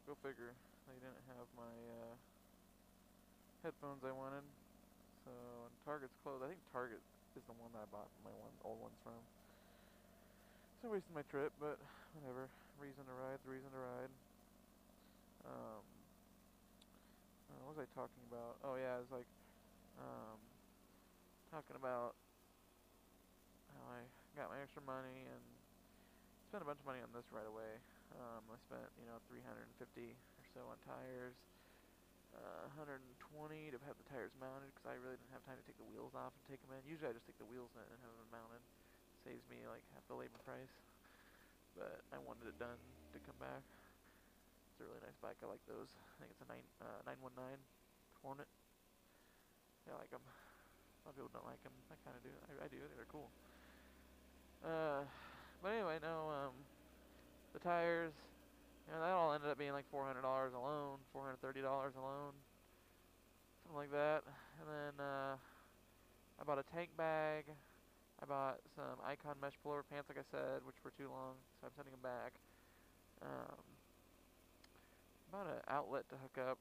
go figure. They didn't have my headphones I wanted. So, and Target's closed. I think Target is the one that I bought my old ones from. So I wasted my trip, but whatever. Reason to ride, the reason to ride. Um, what was I talking about? Oh yeah, it's like um, talking about how I got my extra money and spent a bunch of money on this right away. I spent, $350 or so on tires, 120 to have the tires mounted because I really didn't have time to take the wheels off and take them in. Usually I just take the wheels in and have them mounted. Saves me like half the labor price. But I wanted it done to come back. It's a really nice bike. I like those. I think it's a 919 Hornet. Yeah, I like them. A lot of people don't like them. I kind of do. I do. I think they're cool. But anyway, no. The tires. That all ended up being like $400 alone, $430 alone, something like that. And then I bought a tank bag. I bought some Icon mesh pullover pants, like I said, which were too long, so I'm sending them back. Bought an outlet to hook up,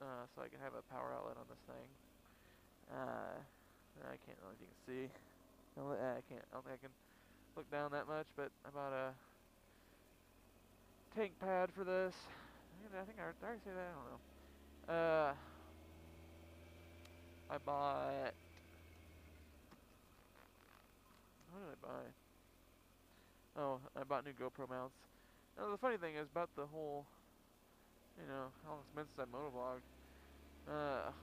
so I can have a power outlet on this thing. I can't really think see. I can't. I don't think I can look down that much, but I bought a tank pad for this. I think I already say that. I don't know. I bought. What did I buy? Oh, I bought new GoPro mounts. Now the funny thing is about the whole, how long it's been since I motovlogged.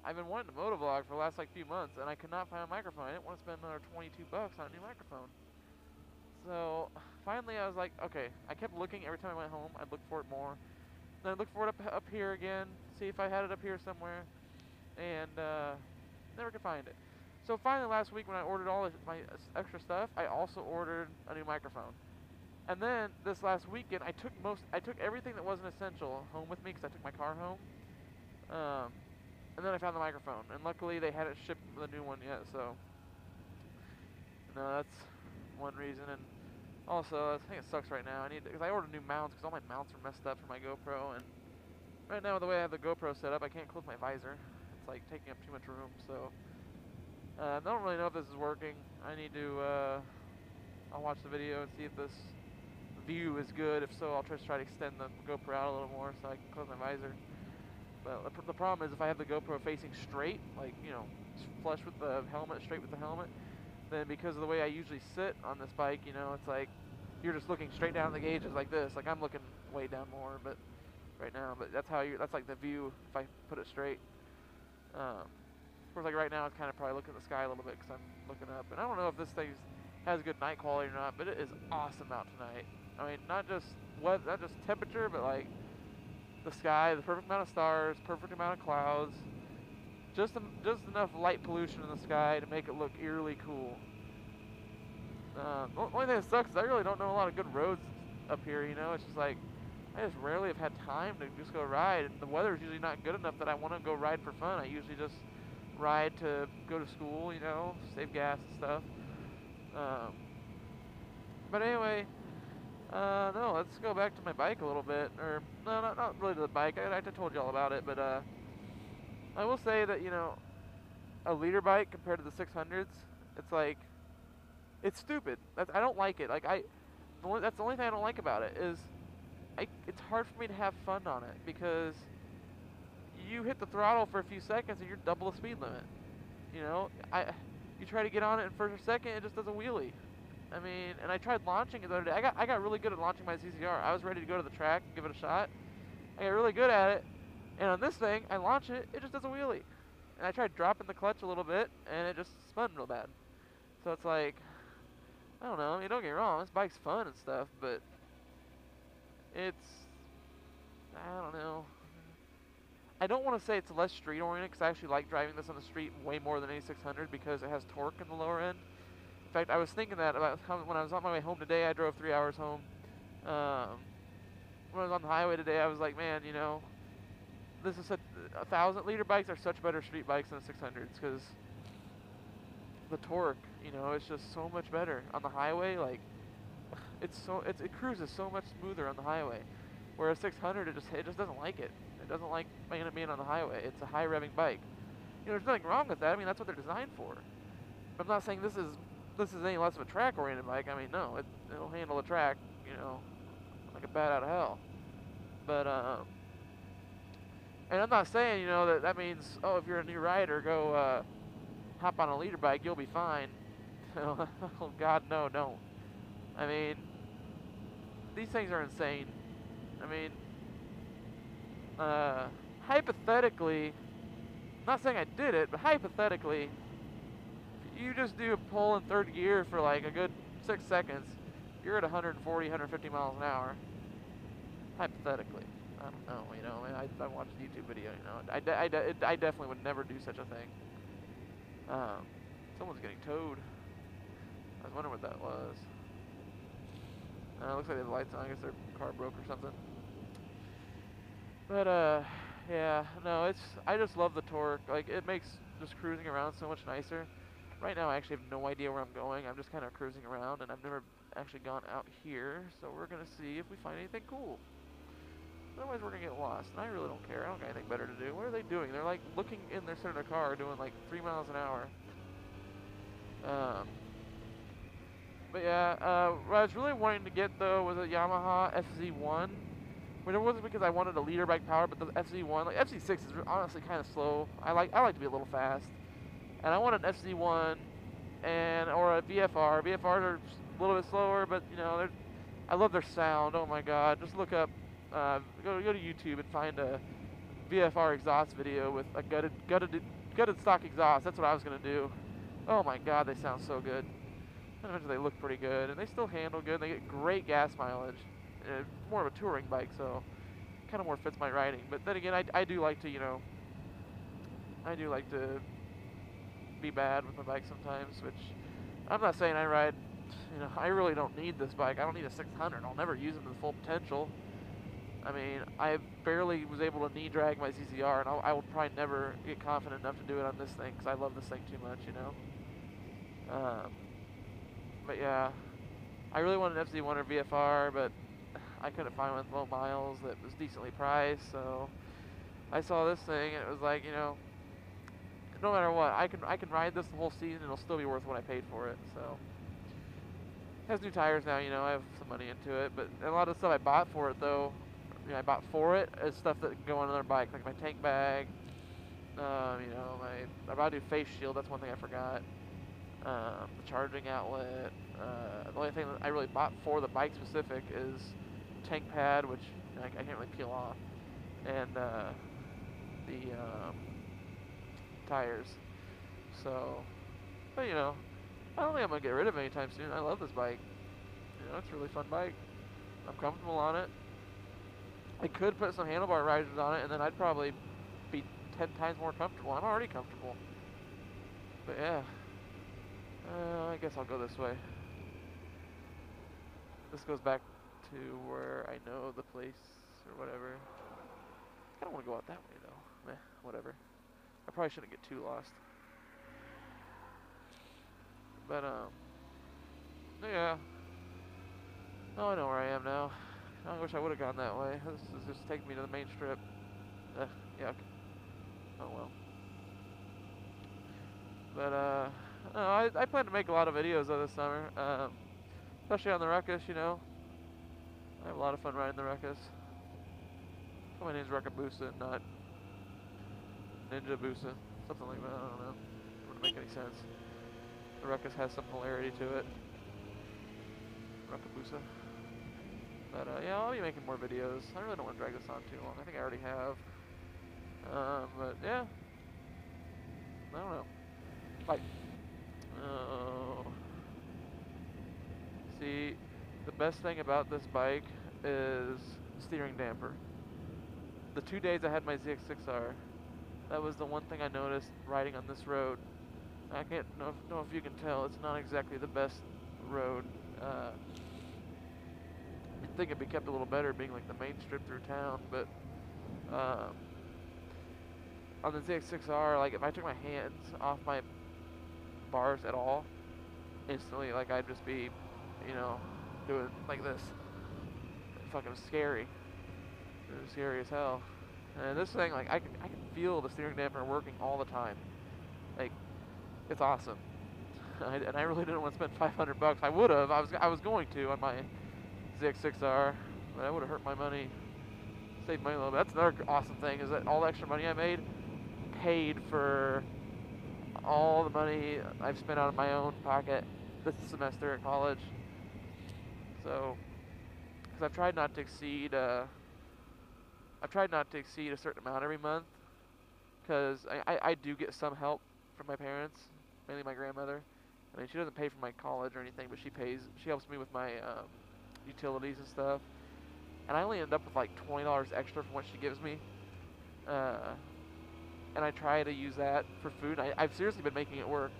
I've been wanting to motovlog for the last few months, and I could not find a microphone. I didn't want to spend another $22 on a new microphone. So finally, I was like, okay. I kept looking every time I went home. I'd look for it more. Then I'd look for it up here again, see if I had it up here somewhere, and never could find it. So finally, last week when I ordered all my extra stuff, I also ordered a new microphone. And then this last weekend, I took everything that wasn't essential home with me because I took my car home. And then I found the microphone, and luckily they hadn't shipped the new one yet. So, no, that's one reason. And also, I think it sucks right now. Because I ordered new mounts because all my mounts are messed up for my GoPro, and right now the way I have the GoPro set up, I can't close my visor. It's like taking up too much room. So, I don't really know if this is working. I need to. I'll watch the video and see if this view is good. If so, I'll try to extend the GoPro out a little more so I can close my visor. But the problem is if I have the GoPro facing straight, flush with the helmet, straight with the helmet, then because of the way I usually sit on this bike, it's like you're just looking straight down the gauges like this. Like I'm looking way down more, but right now, but that's like the view if I put it straight. Of course, like right now, it's kind of probably looking at the sky a little bit because I'm looking up. And I don't know if this thing has good night quality or not, but it is awesome out tonight. I mean, not just temperature, but like the sky, the perfect amount of stars, perfect amount of clouds, just enough light pollution in the sky to make it look eerily cool. The only thing that sucks is I really don't know a lot of good roads up here. It's just like I just rarely have had time to just go ride, and the weather is usually not good enough that I want to go ride for fun. I usually just ride to go to school, save gas and stuff. But anyway. No, let's go back to my bike a little bit. Or, no, not really to the bike. I told you all about it, but, I will say that, a leader bike compared to the 600s, it's like, it's stupid. I don't like it. That's the only thing I don't like about it is, it's hard for me to have fun on it because you hit the throttle for a few seconds and you're double the speed limit. You try to get on it in first or second, it just does a wheelie. I mean, and I tried launching it the other day. I got really good at launching my CCR. I was ready to go to the track and give it a shot. I got really good at it. And on this thing, I launch it, it just does a wheelie. And I tried dropping the clutch a little bit, and it just spun real bad. So it's like, I don't know. I mean, don't get me wrong. This bike's fun and stuff, but I don't know. I don't want to say it's less street-oriented, because I actually like driving this on the street way more than any 600 because it has torque in the lower end. In fact, I was thinking that about when I was on my way home today. I drove 3 hours home. When I was on the highway today, I was like, man, this is 1,000-liter bikes are such better street bikes than the 600s because the torque, it's just so much better on the highway. Like, it cruises so much smoother on the highway. Whereas 600, it just doesn't like it. It doesn't like being on the highway. It's a high revving bike. You know, there's nothing wrong with that. I mean, that's what they're designed for. I'm not saying this is any less of a track-oriented bike. I mean, no, it'll handle a track, you know, like a bat out of hell. But and I'm not saying, you know, that means, oh, if you're a new rider, go hop on a leader bike, you'll be fine. Oh God, no, don't. I mean, these things are insane. I mean, hypothetically, not saying I did it, but hypothetically, if you just do a pull in third gear for like a good 6 seconds, you're at 140, 150 miles an hour. Hypothetically. I don't know, you know, I watched a YouTube video, you know, I definitely would never do such a thing. Someone's getting towed. I was wondering what that was. Looks like they have the lights on. I guess their car broke or something. But yeah, no, I just love the torque. Like, it makes just cruising around so much nicer. Right now, I actually have no idea where I'm going. I'm just kind of cruising around, and I've never actually gone out here. So we're gonna see if we find anything cool. Otherwise, we're gonna get lost, and I really don't care. I don't got anything better to do. What are they doing? They're like looking in their center of the car, doing like 3 miles an hour. But yeah, what I was really wanting to get though was a Yamaha FZ1. I mean, it wasn't because I wanted a leader bike power, but the FZ1, like FZ6 is honestly kind of slow. I like to be a little fast, and I wanted an FZ1 or a VFR. VFRs are a little bit slower, but you know, I love their sound. Oh my God, just look up. Go to YouTube and find a VFR exhaust video with a gutted stock exhaust. That's what I was gonna do. Oh my God, they sound so good. And they look pretty good, and they still handle good. They get great gas mileage. It's more of a touring bike, so kind of more fits my riding. But then again, I do like to, you know, I do like to be bad with my bike sometimes. Which I'm not saying I ride. You know, I really don't need this bike. I don't need a 600. I'll never use it to the full potential. I mean, I barely was able to knee drag my ZZR, and I will probably never get confident enough to do it on this thing because I love this thing too much, you know. But yeah, I really wanted an FZ1 or VFR, but I couldn't find one with low miles that was decently priced. So I saw this thing, and it was like, you know, no matter what, I can ride this the whole season, and it'll still be worth what I paid for it. So it has new tires now, you know. I have some money into it, but a lot of the stuff I bought for it though. You know, I bought for it is stuff that can go on another bike, like my tank bag. You know, I bought a new face shield. That's one thing I forgot. The charging outlet. The only thing that I really bought for the bike specific is tank pad, which I can't really peel off, and the tires. So, but you know, I don't think I'm gonna get rid of it anytime soon. I love this bike. You know, it's a really fun bike. I'm comfortable on it. I could put some handlebar risers on it, and then I'd probably be 10 times more comfortable. I'm already comfortable. But yeah. I guess I'll go this way. This goes back to where I know the place or whatever. I don't want to go out that way though. Whatever. I probably shouldn't get too lost. But yeah. Oh, I know where I am now. I wish I would have gone that way. This is just taking me to the main strip. Yuck. Oh well. But no, I plan to make a lot of videos this summer, especially on the Ruckus. You know, I have a lot of fun riding the Ruckus. My name's Ruckabusa, not Ninja Busa, something like that. I don't know. It wouldn't make any sense. The Ruckus has some hilarity to it. Ruckabusa. But yeah, I'll be making more videos. I really don't want to drag this on too long. I think I already have. But yeah, I don't know. Bye. See, the best thing about this bike is steering damper. The 2 days I had my ZX6R, that was the one thing I noticed riding on this road. I can't know if you can tell, it's not exactly the best road. You'd think it'd be kept a little better being like the main strip through town, but on the ZX6R, like if I took my hands off my bars at all, instantly, like I'd just be, you know, doing like this. Fucking scary. It was scary as hell. And this thing, like, I can feel the steering dampener working all the time. Like, it's awesome. And I really didn't want to spend 500 bucks. I would have. I was going to on my ZX6R, but I would have hurt my money. Saved money a little bit. That's another awesome thing, is that all the extra money I made paid for all the money I've spent out of my own pocket this semester at college. So, because I've tried not to exceed a certain amount every month, because I do get some help from my parents, mainly my grandmother. I mean, she doesn't pay for my college or anything, but she helps me with my utilities and stuff. And I only end up with like $20 extra from what she gives me. And I try to use that for food. I've seriously been making it work.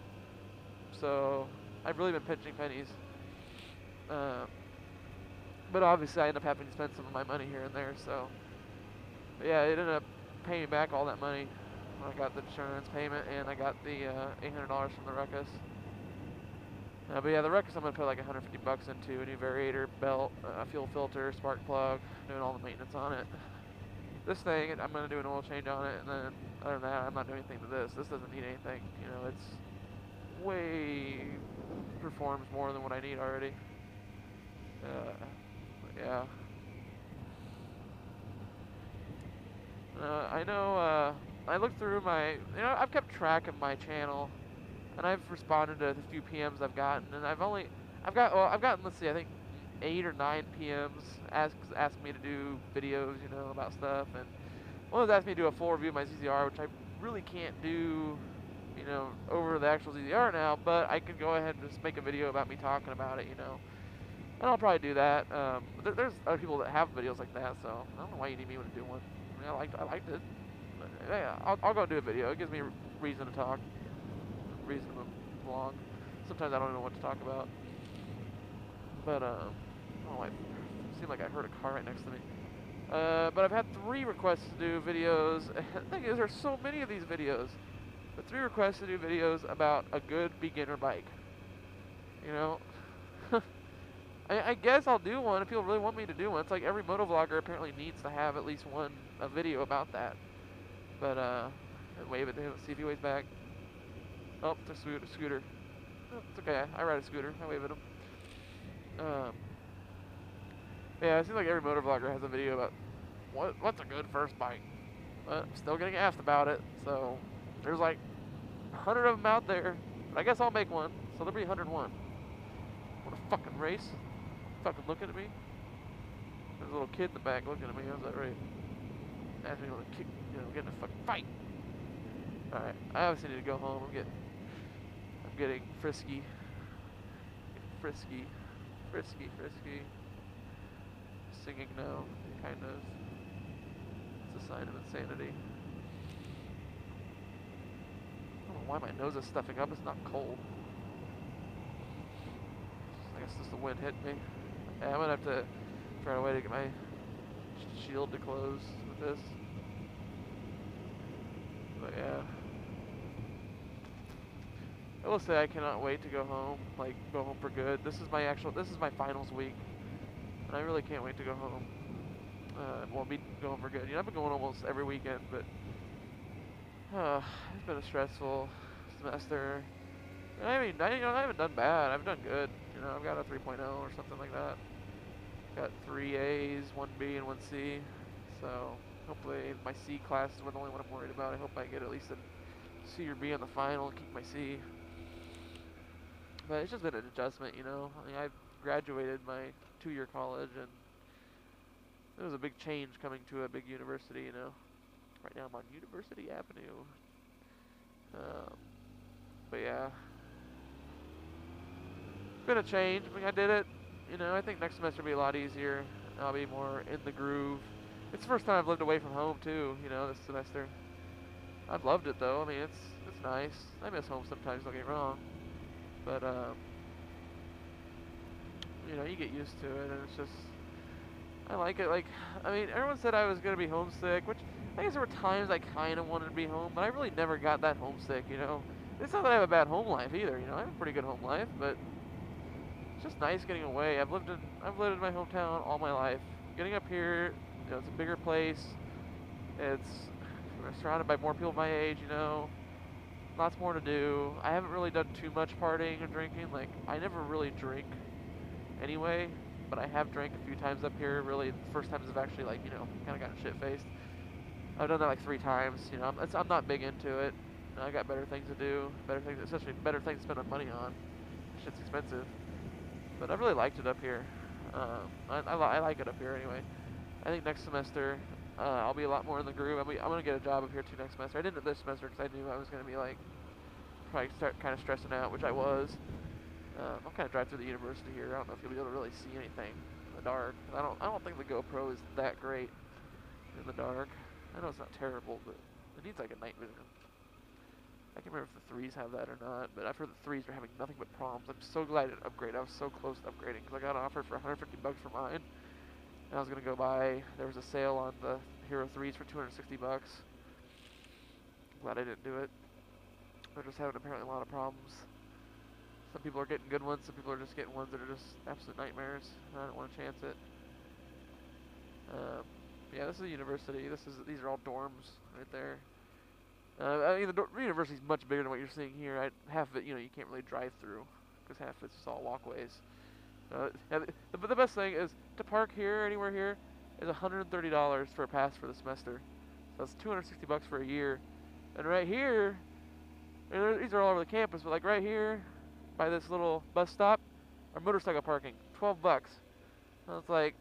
So I've really been pinching pennies. But obviously I end up having to spend some of my money here and there. So but yeah, it ended up paying me back all that money when I got the insurance payment and I got the $800 from the Ruckus. But yeah, the Ruckus I'm going to put like 150 bucks into, a new variator, belt, fuel filter, spark plug, doing all the maintenance on it. This thing, I'm going to do an oil change on it, and then other than that, I'm not doing anything to this. This doesn't need anything. You know, it's way performs more than what I need already. Yeah. I know, I looked through I've kept track of my channel, and I've responded to the few PMs I've gotten, and I've gotten, let's see, I think 8 or 9 PMs asked me to do videos, you know, about stuff, and one of those asked me to do a full review of my ZZR, which I really can't do, you know, over the actual ZZR now, but I could go ahead and just make a video about me talking about it, you know, and I'll probably do that. There's other people that have videos like that, so I don't know why you need me to do one. I mean, I liked it, but yeah, I'll go do a video. It gives me reason to talk. Reason to vlog. Sometimes I don't know what to talk about. But, oh, I seemed like I heard a car right next to me. But I've had 3 requests to do videos. The thing is, there's so many of these videos. But 3 requests to do videos about a good beginner bike. You know? I guess I'll do one if people really want me to do one. It's like every motovlogger apparently needs to have at least a video about that. But, wave at him, see if he waves back. Oh, it's a scooter. Oh, it's okay, I ride a scooter. I wave at him. Yeah, it seems like every motovlogger has a video about what's a good first bike. But I'm still getting asked about it, so there's like 100 of them out there. But I guess I'll make one, so there'll be 101. What a fucking race. Fucking looking at me. There's a little kid in the back looking at me. How's that right? Asking me to kick, you know, get in a fucking fight. Alright, I obviously need to go home. I'm getting frisky. Frisky. Singing now, kind of. It's a sign of insanity. I don't know why my nose is stuffing up. It's not cold. I guess it's the wind hitting me. Yeah, I'm gonna have to try a way to get my shield to close with this. But yeah. I will say I cannot wait to go home, like go home for good. This is my finals week, and I really can't wait to go home. Go home for good. You know, I've been going almost every weekend, but it's been a stressful semester. I mean, I haven't done bad. I've done good. You know, I've got a 3.0 or something like that. Got 3 A's, 1 B, and 1 C. So hopefully my C class is the only one I'm worried about. I hope I get at least a C or B on the final and keep my C. But it's just been an adjustment, you know. I mean, I've graduated my 2-year college, and it was a big change coming to a big university, you know. Right now I'm on University Avenue. But yeah. It's been a change. I mean, I did it. You know, I think next semester will be a lot easier. I'll be more in the groove. It's the first time I've lived away from home, too, you know, this semester. I've loved it, though. I mean, it's nice. I miss home sometimes, don't get me wrong. But, you know, you get used to it, and it's just, I like it. Like, I mean, everyone said I was going to be homesick, which I guess there were times I kind of wanted to be home, but I really never got that homesick, you know. It's not that I have a bad home life either, you know. I have a pretty good home life, but it's just nice getting away. I've lived in my hometown all my life. Getting up here You know, it's a bigger place. It's surrounded by more people my age. You know, lots more to do. I haven't really done too much partying or drinking. Like, I never really drink anyway, but I have drank a few times up here. Really, the first times I've actually, like, you know, kind of gotten shit faced. I've done that like 3 times. You know, I'm not big into it. I got better things to do, better things, especially better things to spend my money on. Shit's expensive, but I really liked it up here. I like it up here anyway. I think next semester I'll be a lot more in the groove. I'm gonna get a job up here too next semester. I didn't this semester because I knew I was gonna be like probably start kind of stressing out, which I was. I'll kind of drive through the university here. I don't know if you'll be able to really see anything in the dark. I don't think the GoPro is that great in the dark. I know it's not terrible, but it needs like a night vision. I can't remember if the 3s have that or not, but I've heard the 3s are having nothing but problems. I'm so glad I didn't upgrade. I was so close to upgrading because I got an offer for 150 bucks for mine, and I was gonna go buy. There was a sale on the Hero 3s for 260 bucks. I'm glad I didn't do it. They're just having apparently a lot of problems. Some people are getting good ones. Some people are just getting ones that are just absolute nightmares. I don't want to chance it. Yeah, this is a university. These are all dorms right there. I mean, the university is much bigger than what you're seeing here. Half of it, you know, you can't really drive through because half of it's just all walkways. Yeah, the best thing is to park here, anywhere here, is $130 for a pass for the semester. So that's 260 bucks for a year. And right here, and these are all over the campus, but like right here, by this little bus stop, are motorcycle parking, 12 bucks. So it's like,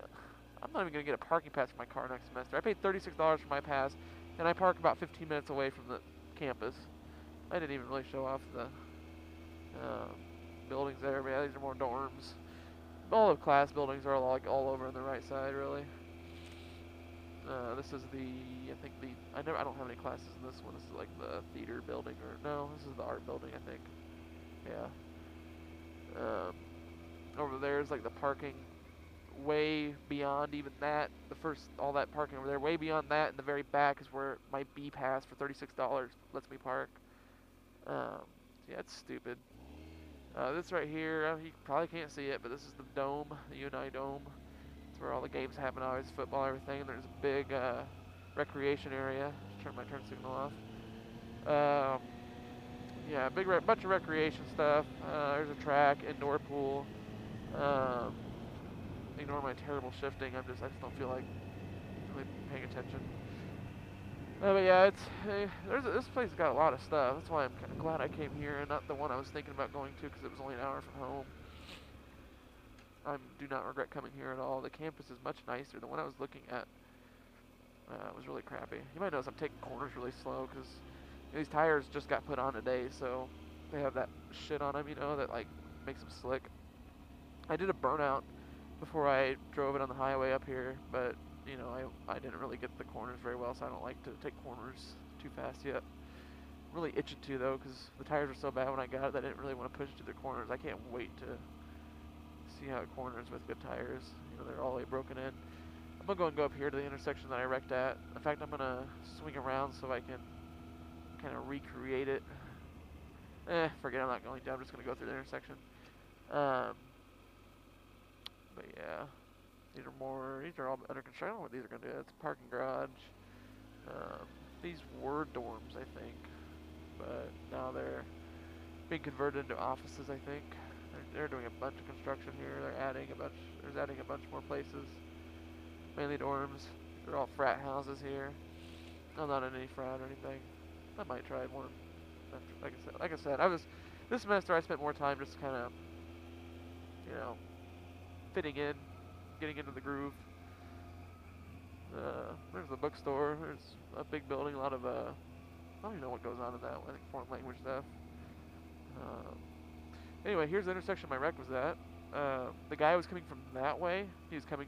I'm not even gonna get a parking pass for my car next semester. I paid $36 for my pass, and I park about 15 minutes away from the campus. I didn't even really show off the buildings there, but yeah, these are more dorms. All the class buildings are like all over on the right side, really. This is I don't have any classes in this one. This is like the theater building, or no, this is the art building, I think. Yeah. Over there is like the parking way beyond even that. All that parking over there, way beyond that, in the very back is where my B pass for $36 lets me park. Yeah, it's stupid. This right here, you probably can't see it, but this is the dome, the Uni Dome. It's where all the games happen, always football, everything. And there's a big recreation area. Just turn my turn signal off. Yeah, bunch of recreation stuff. There's a track, indoor pool. Ignore my terrible shifting. I just don't feel like really paying attention. But yeah, this place has got a lot of stuff. That's why I'm kind of glad I came here and not the one I was thinking about going to, because it was only an hour from home. I do not regret coming here at all. The campus is much nicer. The one I was looking at was really crappy. You might notice I'm taking corners really slow because these tires just got put on today, so they have that shit on them, you know, that like makes them slick. I did a burnout before I drove it on the highway up here, but you know, I didn't really get the corners very well, so I don't like to take corners too fast yet. I'm really itching to though, because the tires were so bad when I got it that I didn't really want to push to the corners. I can't wait to see how it corners with good tires. You know, they're all the way broken in. I'm gonna go up here to the intersection that I wrecked at. In fact, I'm gonna swing around so I can kind of recreate it. Forget, I'm not going to. I'm just gonna go through the intersection. But yeah, these are all under construction. I don't know what these are gonna do. It's a parking garage. These were dorms, I think, but now they're being converted into offices, I think. They're doing a bunch of construction here. There's adding a bunch more places. Mainly dorms. They're all frat houses here. I'm not in any frat or anything. I might try one. Like I said, this semester I spent more time just kind of, you know, fitting in, getting into the groove. There's the bookstore. There's a big building. A lot of I don't even know what goes on in that one. I think foreign language stuff. Anyway, here's the intersection my wreck was at. The guy was coming from that way. He was coming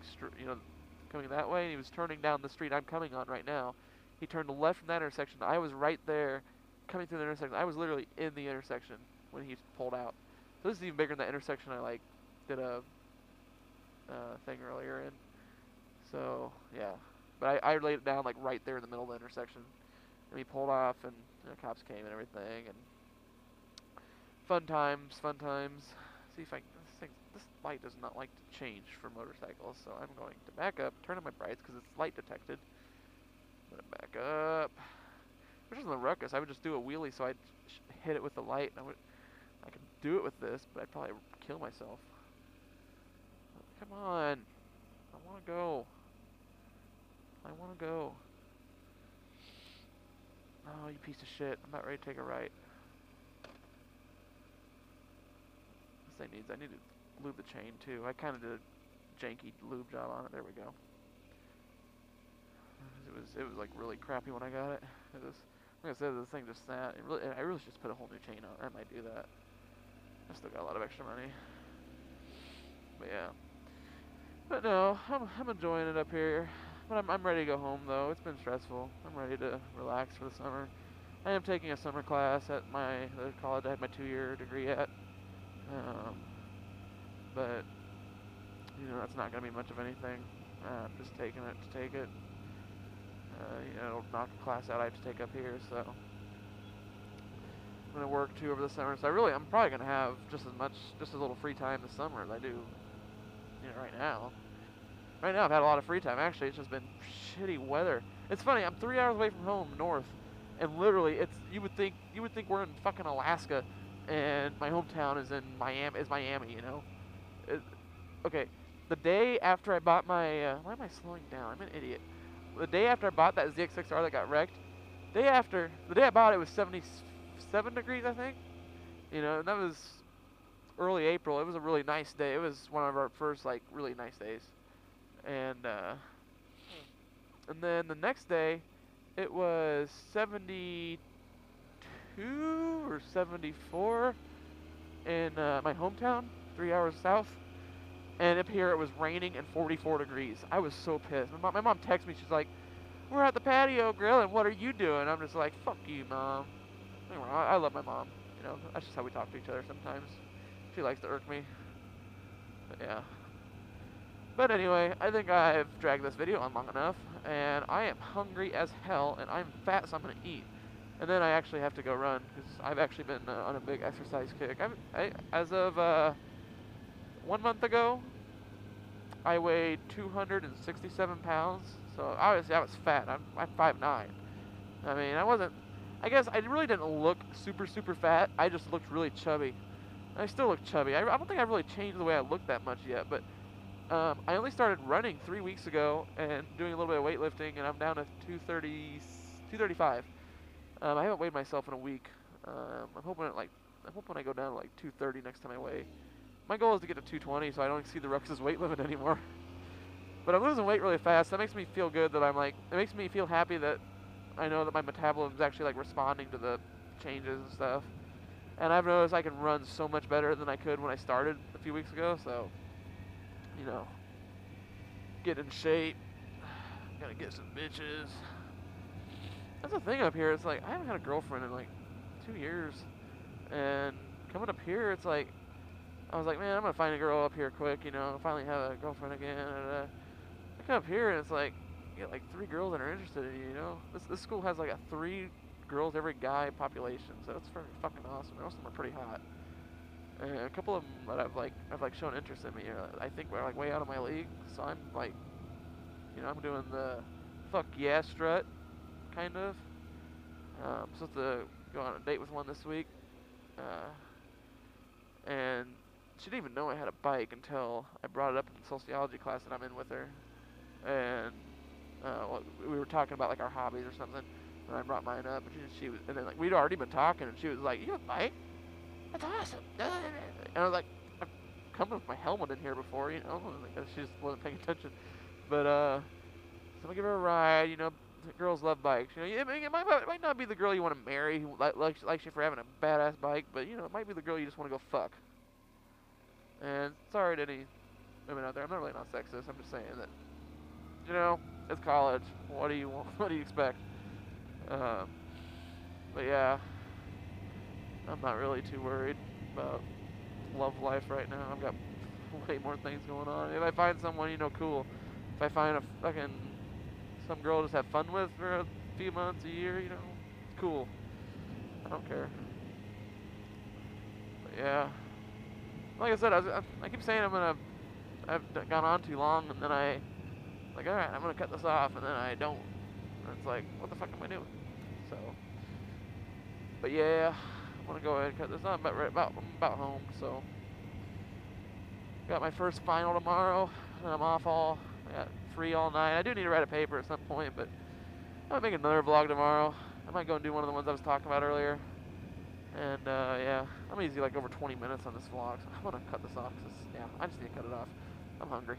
coming that way, and he was turning down the street I'm coming on right now. He turned left from that intersection. I was right there, coming through the intersection. I was literally in the intersection when he pulled out. So this is even bigger than the intersection I did a thing earlier in. So yeah, but I laid it down like right there in the middle of the intersection, and he pulled off, and cops came and everything, and fun times. See if I can this light does not like to change for motorcycles, so I'm going to back up, turn on my brights because it's light detected. I'm gonna back up. Which isn't the ruckus. I would just do a wheelie, so I'd hit it with the light, and I could do it with this, but I'd probably kill myself. Come on, I want to go. I want to go. Oh, you piece of shit! I'm about ready to take a right. This thing I need to lube the chain too. I kind of did a janky lube job on it. There we go. It was like really crappy when I got it. It was, like I said, this thing just sat. I really should just put a whole new chain on. I might do that. I still got a lot of extra money. But yeah. But no, I'm enjoying it up here. But I'm ready to go home though. It's been stressful. I'm ready to relax for the summer. I am taking a summer class at the college I had my 2-year degree at. But you know, that's not gonna be much of anything. I'm just taking it to take it. You know, it'll knock a class out I have to take up here, so I'm gonna work too over the summer. So I'm probably gonna have just as little free time this summer as I do, you know, right now. Right now I've had a lot of free time. Actually, it's just been shitty weather. It's funny. I'm 3 hours away from home, north, and literally, you would think we're in fucking Alaska, and my hometown is in Miami. You know. Okay. The day after I bought my, why am I slowing down? I'm an idiot. The day after I bought that ZX6R that got wrecked, the day I bought it was 77 degrees, I think. You know, and that was early April. It was a really nice day. It was one of our first, like, really nice days. And then the next day, it was 72 or 74 in my hometown, 3 hours south. And up here it was raining and 44 degrees. I was so pissed. My mom texted me. She's like, "We're at the patio grilling. What are you doing?" I'm just like, "Fuck you, Mom." I love my mom. You know, that's just how we talk to each other sometimes. She likes to irk me. But yeah. But anyway, I think I've dragged this video on long enough. And I am hungry as hell. And I'm fat, so I'm going to eat. And then I actually have to go run. Because I've actually been on a big exercise kick. As of 1 month ago, I weighed 267 pounds, so obviously I was fat. I'm 5'9". I mean, I guess I really didn't look super fat. I just looked really chubby. I still look chubby. I don't think I've really changed the way I look that much yet, but I only started running 3 weeks ago and doing a little bit of weightlifting, and I'm down to 235. I haven't weighed myself in a week. I'm hoping I go down to like 230 next time I weigh. My goal is to get to 220 so I don't exceed the Rux's weight limit anymore. But I'm losing weight really fast. That makes me feel good that it makes me feel happy that I know that my metabolism is actually like responding to the changes and stuff. And I've noticed I can run so much better than I could when I started a few weeks ago, so, you know, get in shape. Gotta get some bitches. That's the thing up here. It's like, I haven't had a girlfriend in like 2 years. And coming up here, it's like, I was like, man, I'm gonna find a girl up here quick, you know, finally have a girlfriend again. And, I come up here and it's like, you get like 3 girls that are interested in you, you know. This school has like a 3 girls every guy population, so it's fucking awesome. Most of them are pretty hot. And a couple of them that I've shown interest in me, I think we're like way out of my league. So I'm like, you know, I'm doing the fuck yeah strut, kind of. I'm supposed to go on a date with one this week. And she didn't even know I had a bike until I brought it up in the sociology class that I'm in with her. And we were talking about like our hobbies or something, and I brought mine up, and then like we'd already been talking, and she was like, "You have a bike? That's awesome!" And I was like, "I've come with my helmet in here before, you know." Like, she just wasn't paying attention. But so I'm gonna give her a ride. You know, girls love bikes. You know, it might not be the girl you want to marry who likes you for having a badass bike, but you know, it might be the girl you just want to go fuck. And sorry to any women out there. I'm not really not sexist. I'm just saying that, you know, it's college. What do you want? What do you expect? But yeah, I'm not really too worried about love life right now. I've got way more things going on. If I find someone, you know, cool. If I find some girl to just have fun with for a few months, a year, you know, it's cool. I don't care. But yeah. like I said, I keep saying I've gone on too long, and then like, all right, I'm gonna cut this off, and then I don't. And it's like, what the fuck am I doing? So, but yeah, I'm gonna go ahead and cut this off. I'm about home, so got my first final tomorrow, and I'm off I got free all night. I do need to write a paper at some point, but I might make another vlog tomorrow. I might go and do one of the ones I was talking about earlier. And yeah, I'm easy like over 20 minutes on this vlog, so I'm gonna cut this off. Yeah, I just need to cut it off. I'm hungry.